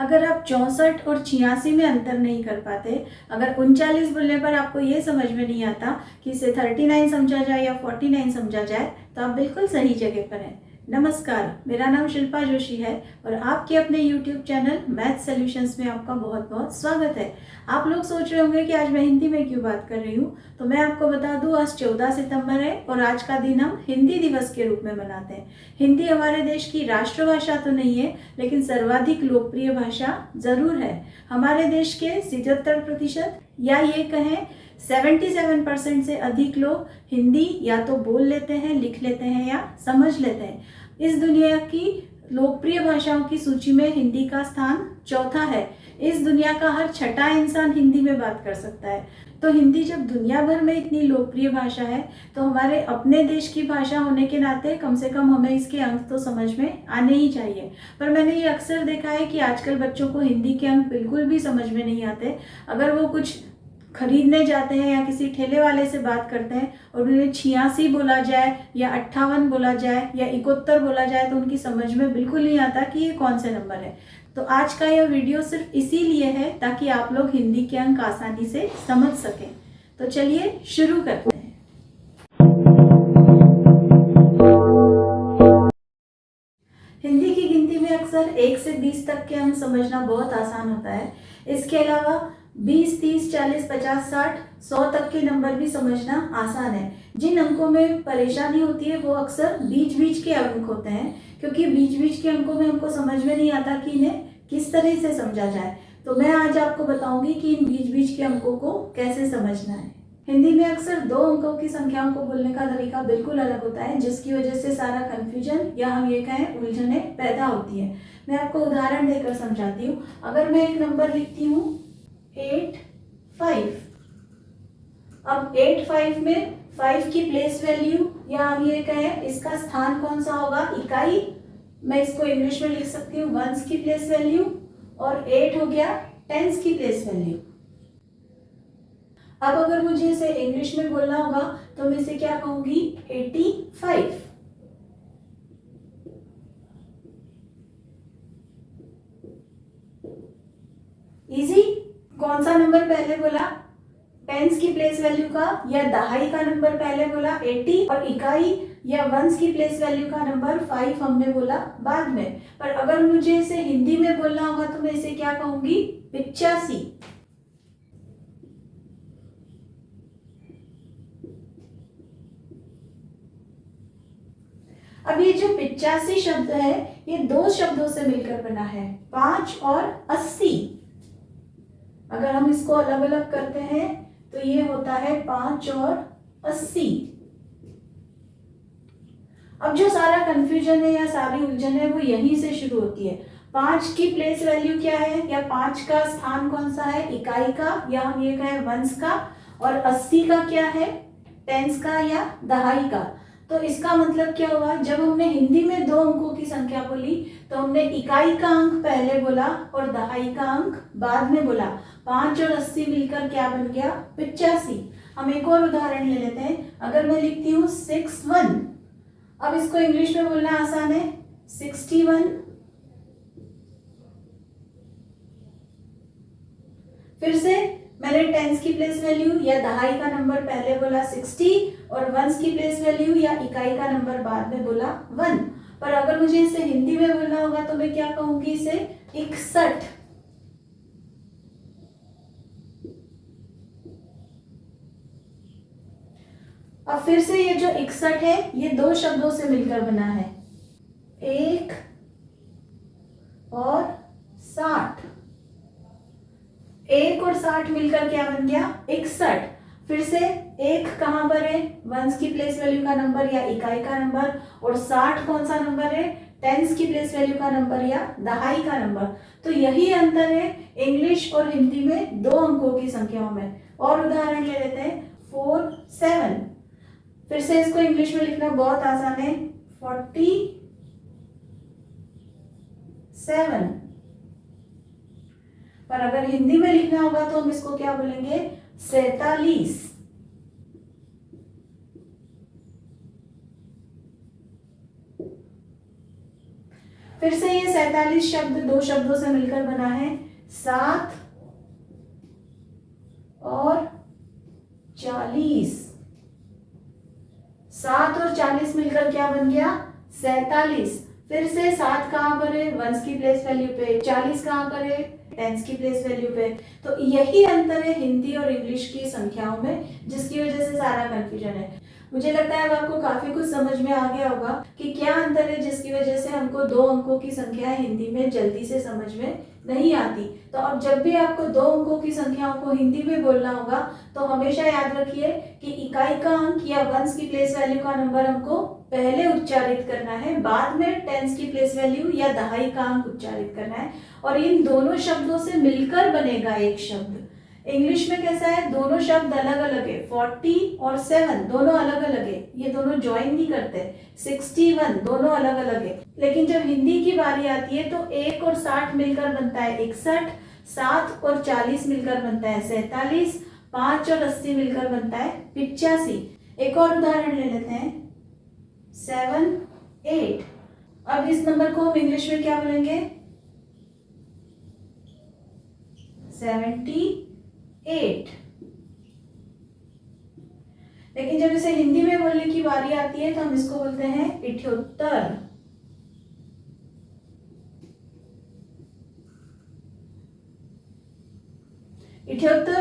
अगर आप 64 और 86 में अंतर नहीं कर पाते, अगर 39 बोलने पर आपको ये समझ में नहीं आता कि इसे 39 समझा जाए या 49 समझा जाए, तो आप बिल्कुल सही जगह पर हैं। नमस्कार, मेरा नाम शिल्पा जोशी है और आपके अपने YouTube चैनल मैथ सॉल्यूशंस में आपका बहुत बहुत स्वागत है। आप लोग सोच रहे होंगे कि आज मैं हिंदी में क्यों बात कर रही हूँ, तो मैं आपको बता दूँ, आज 14 सितंबर है और आज का दिन हम हिंदी दिवस के रूप में मनाते हैं। हिंदी हमारे देश की राष्ट्रभाषा तो नहीं है, लेकिन सर्वाधिक लोकप्रिय भाषा जरूर है। हमारे देश के 77% या ये कहें 77% से अधिक लोग हिंदी या तो बोल लेते हैं, लिख लेते हैं या समझ लेते हैं। इस दुनिया की लोकप्रिय भाषाओं की सूची में हिंदी का स्थान चौथा है। इस दुनिया का हर छठा इंसान हिंदी में बात कर सकता है। तो हिंदी जब दुनिया भर में इतनी लोकप्रिय भाषा है, तो हमारे अपने देश की भाषा होने के नाते कम से कम हमें इसके अंक तो समझ में आने ही चाहिए। पर मैंने ये अक्सर देखा है कि आजकल बच्चों को हिंदी के अंक बिल्कुल भी समझ में नहीं आते। अगर वो कुछ खरीदने जाते हैं या किसी ठेले वाले से बात करते हैं और उन्हें 86 बोला जाए या 58 बोला जाए या 71 बोला जाए, तो उनकी समझ में बिल्कुल नहीं आता कि ये कौन से नंबर है। तो आज का यह वीडियो सिर्फ इसीलिए है ताकि आप लोग हिंदी के अंक आसानी से समझ सकें। तो चलिए शुरू करते हैं। हिंदी की गिनती में अक्सर 1 से 20 तक के अंक समझना बहुत आसान होता है। इसके अलावा 20, 30, 40, 50, 60, 100 तक के नंबर भी समझना आसान है। जिन अंकों में परेशानी होती है वो अक्सर बीच बीच के अंक होते हैं, क्योंकि बीच बीच के अंकों में हमको समझ में नहीं आता कि इन्हें किस तरह से समझा जाए। तो मैं आज आपको बताऊंगी कि इन बीच बीच के अंकों को कैसे समझना है। हिंदी में अक्सर 2 अंकों की संख्याओं को बोलने का तरीका बिल्कुल अलग होता है, जिसकी वजह से सारा कंफ्यूजन या हम ये कहें उलझने पैदा होती है। मैं आपको उदाहरण देकर समझाती हूँ। अगर मैं एक नंबर लिखती हूँ 8, 5, अब 8, 5 में 5 की प्लेस वैल्यू या हम ये कहें इसका स्थान कौन सा होगा, इकाई। मैं इसको इंग्लिश में लिख सकती हूँ वंस की प्लेस वैल्यू, और 8 हो गया टेंस की प्लेस वैल्यू। अब अगर मुझे इसे इंग्लिश में बोलना होगा तो मैं इसे क्या कहूंगी, 85। इजी। कौन सा नंबर पहले बोला, टेंस की प्लेस वैल्यू का या दहाई का नंबर पहले बोला 80, और इकाई या वंस की प्लेस वैल्यू का नंबर 5 हमने बोला बाद में। पर अगर मुझे इसे हिंदी में बोलना होगा तो मैं इसे क्या कहूंगी, 85। अब ये जो 85 शब्द है, ये 2 शब्दों से मिलकर बना है, 5 और 80। अगर हम इसको अलग अलग करते हैं तो ये होता है 5 और 80। अब जो सारा कंफ्यूजन है या सारी उलझन है वो यहीं से शुरू होती है। 5 की प्लेस वैल्यू क्या है, या 5 का स्थान कौन सा है, इकाई का या हम ये कहें वंस का, और 80 का क्या है, टेंस का या दहाई का। तो इसका मतलब क्या हुआ, जब हमने हिंदी में 2 अंकों की संख्या बोली तो हमने इकाई का अंक पहले बोला और दहाई का अंक बाद में बोला। 5 और 80 मिलकर क्या बन गया, 85। हम एक और उदाहरण ले लेते हैं। अगर मैं लिखती हूँ 61, अब इसको इंग्लिश में बोलना आसान है, 61। फिर से मैंने टेंस की प्लेस वैल्यू या दहाई का नंबर पहले बोला 60 और वंस की प्लेस वैल्यू या इकाई का नंबर बाद में बोला 1। पर अगर मुझे इसे हिंदी में बोलना होगा तो मैं क्या कहूंगी, इसे 61। अब फिर से ये जो 61 है ये 2 शब्दों से मिलकर बना है, 1 और 60। 1 और 60 मिलकर क्या बन गया, 61। फिर से 1 कहां पर है, वंस की प्लेस वैल्यू का नंबर या इकाई का नंबर, और 60 कौन सा नंबर है, टेंस की प्लेस वैल्यू का नंबर या दहाई का नंबर। तो यही अंतर है इंग्लिश और हिंदी में 2 अंकों की संख्याओं में। और उदाहरण ले लेते हैं 4, 7। फिर से इसको इंग्लिश में लिखना बहुत आसान है, 47। पर अगर हिंदी में लिखना होगा तो हम इसको क्या बोलेंगे, 47। फिर से ये 47 शब्द दो शब्दों से मिलकर बना है, 7 और 40। 7 और 40 मिलकर क्या बन गया, 47। फिर से 7 कहाँ पर है, वंस की प्लेस वैल्यू पे, 40 कहाँ पर है, टेंस की प्लेस वैल्यू पे। तो यही अंतर है हिंदी और इंग्लिश की संख्याओं में, जिसकी वजह से सारा कंफ्यूजन है। मुझे लगता है अब आपको काफी कुछ समझ में आ गया होगा कि क्या अंतर है जिसकी वजह से हमको 2 अंकों की संख्या हिंदी में जल्दी से समझ में नहीं आती। तो अब जब भी आपको 2 अंकों की संख्याओं को हिंदी में बोलना होगा तो हमेशा याद रखिए कि इकाई का अंक या वंस की प्लेस वैल्यू का नंबर हमको पहले उच्चारित करना है, बाद में टेंस की प्लेस वैल्यू या दहाई का अंक उच्चारित करना है, और इन दोनों शब्दों से मिलकर बनेगा एक शब्द। इंग्लिश में कैसा है, दोनों शब्द अलग अलग है, 40 और 7 दोनों अलग अलग है, ये दोनों ज्वाइन नहीं करते। 61 दोनों अलग अलग है। लेकिन जब हिंदी की बारी आती है तो 1 और 60 मिलकर बनता है 61, 7 और 40 मिलकर बनता है 47, 5 और 80 मिलकर बनता है 85। एक और उदाहरण ले लेते हैं, 7, 8। अब इस नंबर को हम इंग्लिश में क्या बोलेंगे, 78। लेकिन जब इसे हिंदी में बोलने की बारी आती है तो हम इसको बोलते हैं 78।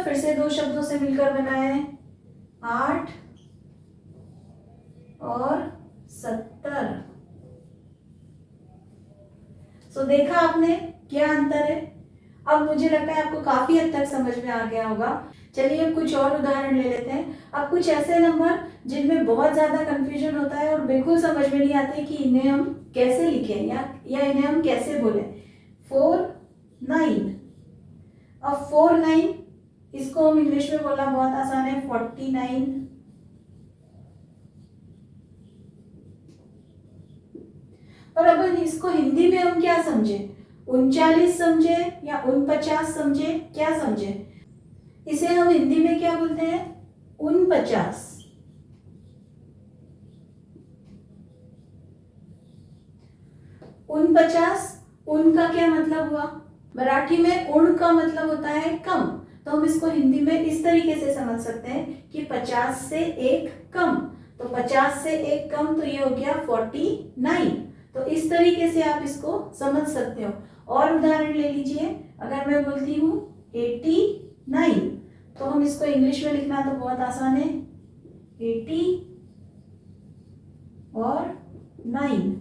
फिर से 2 शब्दों से मिलकर बना है, 8 और 70। तो देखा आपने क्या अंतर है। अब मुझे लगता है आपको काफी हद तक समझ में आ गया होगा। चलिए अब कुछ और उदाहरण ले लेते हैं। अब कुछ ऐसे नंबर जिनमें बहुत ज्यादा कंफ्यूजन होता है और बिल्कुल समझ में नहीं आते कि इन्हें हम कैसे लिखें या इन्हें हम कैसे बोलें। 4, 9। अब 4, 9 इसको हम इंग्लिश में बोलना बहुत आसान है, 49। और अब इसको हिंदी में हम क्या समझे, 39 समझे या 49 समझे, क्या समझे। इसे हम हिंदी में क्या बोलते हैं, 49। उन का क्या मतलब हुआ, मराठी में उण का मतलब होता है कम, तो हम इसको हिंदी में इस तरीके से समझ सकते हैं कि 50 से 1 कम। तो 50 से 1 कम तो ये हो गया 49। तो इस तरीके से आप इसको समझ सकते हो। और उदाहरण ले लीजिए, अगर मैं बोलती हूँ 89, तो हम इसको इंग्लिश में लिखना तो बहुत आसान है, 80 और 9।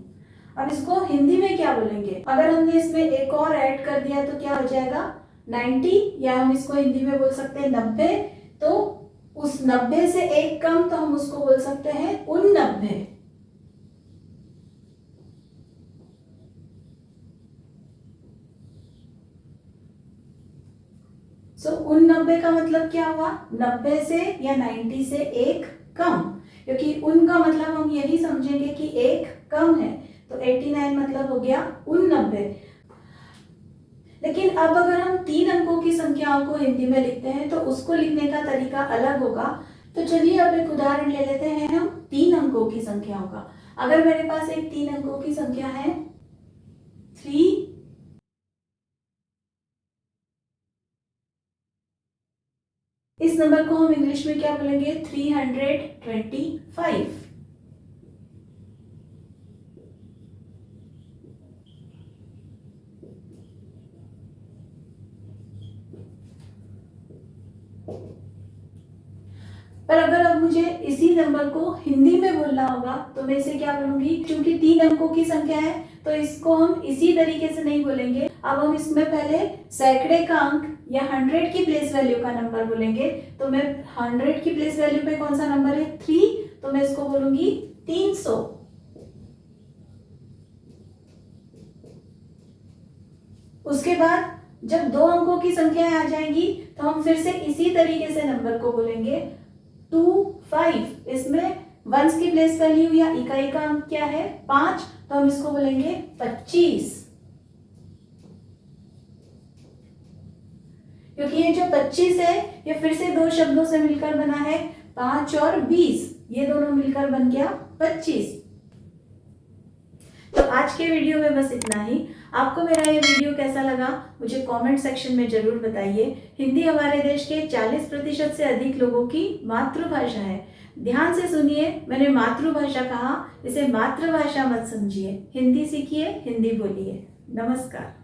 अब इसको हिंदी में क्या बोलेंगे, अगर हमने इसमें एक और ऐड कर दिया तो क्या हो जाएगा, 90, या हम इसको हिंदी में बोल सकते हैं 90। तो उस 90 से 1 कम तो हम उसको बोल सकते हैं 89। सो 89 का मतलब क्या हुआ, 90 से या 90 से 1 कम, क्योंकि उन का मतलब हम यही समझेंगे कि 1 कम है। तो 89 मतलब हो गया 89। लेकिन अब अगर हम 3 अंकों की संख्याओं को हिंदी में लिखते हैं तो उसको लिखने का तरीका अलग होगा। तो चलिए अब एक उदाहरण ले लेते हैं हम 3 अंकों की संख्याओं का। अगर मेरे पास एक 3 अंकों की संख्या है 3, इस नंबर को हम इंग्लिश में क्या बोलेंगे, 325। पर अगर अब मुझे इसी नंबर को हिंदी में बोलना होगा तो मैं इसे क्या बोलूंगी, क्योंकि 3 अंकों की संख्या है तो इसको हम इसी तरीके से नहीं बोलेंगे। अब हम इसमें पहले सैकड़े का अंक या 100 की प्लेस वैल्यू का नंबर बोलेंगे। तो मैं 100 की प्लेस वैल्यू पे कौन सा नंबर है, 3, तो मैं इसको बोलूंगी 300। उसके बाद जब 2 अंकों की संख्या आ जाएंगी तो हम फिर से इसी तरीके से नंबर को बोलेंगे 25। इसमें वंस की प्लेस वैल्यू या इकाई का अंक क्या है, 5, तो हम इसको बोलेंगे 25। क्योंकि ये जो 25 है ये फिर से 2 शब्दों से मिलकर बना है, 5 और 20, ये दोनों मिलकर बन गया 25। तो आज के वीडियो में बस इतना ही। आपको मेरा ये वीडियो कैसा लगा मुझे कमेंट सेक्शन में ज़रूर बताइए। हिंदी हमारे देश के 40% से अधिक लोगों की मातृभाषा है। ध्यान से सुनिए, मैंने मातृभाषा कहा, इसे मातृभाषा मत समझिए। हिंदी सीखिए, हिंदी बोलिए। नमस्कार।